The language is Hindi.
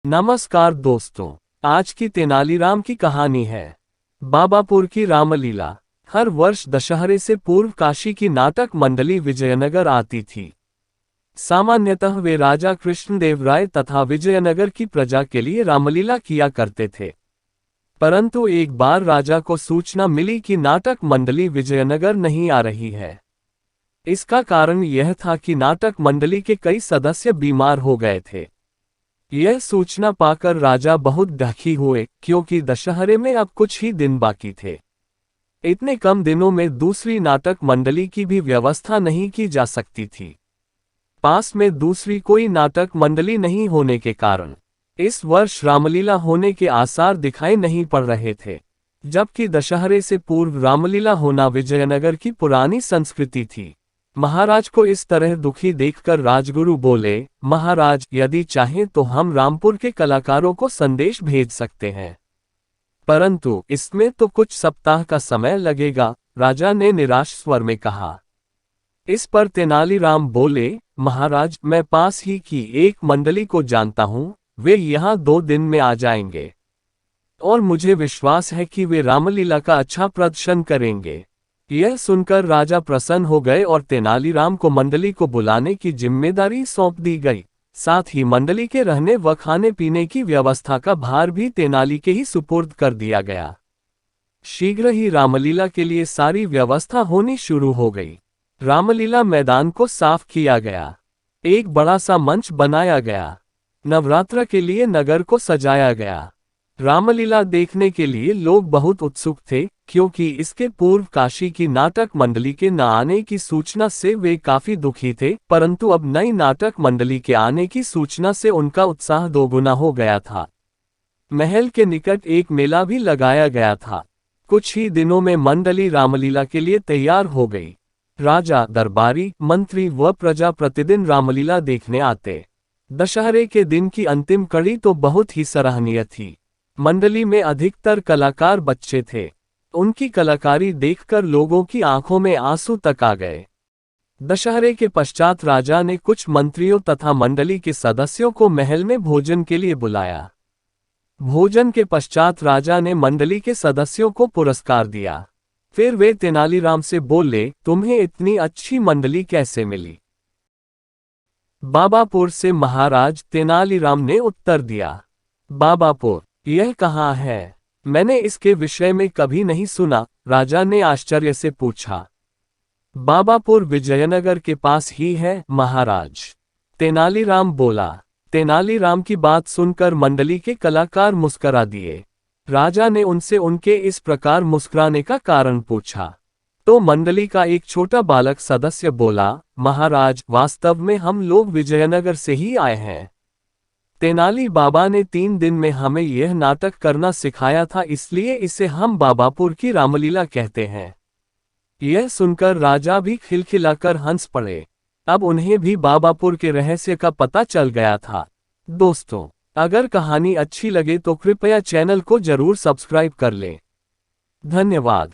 नमस्कार दोस्तों, आज की तेनालीराम की कहानी है बाबापुर की रामलीला। हर वर्ष दशहरे से पूर्व काशी की नाटक मंडली विजयनगर आती थी। सामान्यतः वे राजा कृष्णदेव राय तथा विजयनगर की प्रजा के लिए रामलीला किया करते थे। परंतु एक बार राजा को सूचना मिली कि नाटक मंडली विजयनगर नहीं आ रही है। इसका कारण यह था कि नाटक मंडली के कई सदस्य बीमार हो गए थे। यह सूचना पाकर राजा बहुत दुखी हुए, क्योंकि दशहरे में अब कुछ ही दिन बाकी थे। इतने कम दिनों में दूसरी नाटक मंडली की भी व्यवस्था नहीं की जा सकती थी। पास में दूसरी कोई नाटक मंडली नहीं होने के कारण इस वर्ष रामलीला होने के आसार दिखाई नहीं पड़ रहे थे, जबकि दशहरे से पूर्व रामलीला होना विजयनगर की पुरानी संस्कृति थी। महाराज को इस तरह दुखी देखकर राजगुरु बोले, महाराज, यदि चाहें तो हम रामपुर के कलाकारों को संदेश भेज सकते हैं, परंतु इसमें तो कुछ सप्ताह का समय लगेगा, राजा ने निराश स्वर में कहा। इस पर तेनालीराम बोले, महाराज, मैं पास ही की एक मंडली को जानता हूं, वे यहाँ 2 दिन में आ जाएंगे और मुझे विश्वास है कि वे रामलीला का अच्छा प्रदर्शन करेंगे। यह सुनकर राजा प्रसन्न हो गए और तेनालीराम को मंडली को बुलाने की जिम्मेदारी सौंप दी गई। साथ ही मंडली के रहने व खाने पीने की व्यवस्था का भार भी तेनाली के ही सुपुर्द कर दिया गया। शीघ्र ही रामलीला के लिए सारी व्यवस्था होनी शुरू हो गई। रामलीला मैदान को साफ किया गया, एक बड़ा सा मंच बनाया गया, नवरात्र के लिए नगर को सजाया गया। रामलीला देखने के लिए लोग बहुत उत्सुक थे, क्योंकि इसके पूर्व काशी की नाटक मंडली के न आने की सूचना से वे काफी दुखी थे, परंतु अब नई नाटक मंडली के आने की सूचना से उनका उत्साह दोगुना हो गया था। महल के निकट एक मेला भी लगाया गया था। कुछ ही दिनों में मंडली रामलीला के लिए तैयार हो गई। राजा, दरबारी, मंत्री व प्रजा प्रतिदिन रामलीला देखने आते। दशहरे के दिन की अंतिम कड़ी तो बहुत ही सराहनीय थी। मंडली में अधिकतर कलाकार बच्चे थे। उनकी कलाकारी देखकर लोगों की आंखों में आंसू तक आ गए। दशहरे के पश्चात राजा ने कुछ मंत्रियों तथा मंडली के सदस्यों को महल में भोजन के लिए बुलाया। भोजन के पश्चात राजा ने मंडली के सदस्यों को पुरस्कार दिया। फिर वे तेनालीराम से बोले, तुम्हें इतनी अच्छी मंडली कैसे मिली? बाबापुर से महाराज, तेनालीराम ने उत्तर दिया। बाबापुर, यह कहाँ है? मैंने इसके विषय में कभी नहीं सुना, राजा ने आश्चर्य से पूछा। बाबापुर विजयनगर के पास ही है, महाराज, तेनालीराम बोला। तेनालीराम की बात सुनकर मंडली के कलाकार मुस्करा दिए। राजा ने उनसे उनके इस प्रकार मुस्कुराने का कारण पूछा, तो मंडली का एक छोटा बालक सदस्य बोला, महाराज, वास्तव में हम लोग विजयनगर से ही आए हैं। तेनाली बाबा ने 3 दिन में हमें यह नाटक करना सिखाया था, इसलिए इसे हम बाबापुर की रामलीला कहते हैं। यह सुनकर राजा भी खिलखिलाकर हंस पड़े। अब उन्हें भी बाबापुर के रहस्य का पता चल गया था। दोस्तों, अगर कहानी अच्छी लगे तो कृपया चैनल को जरूर सब्सक्राइब कर लें। धन्यवाद।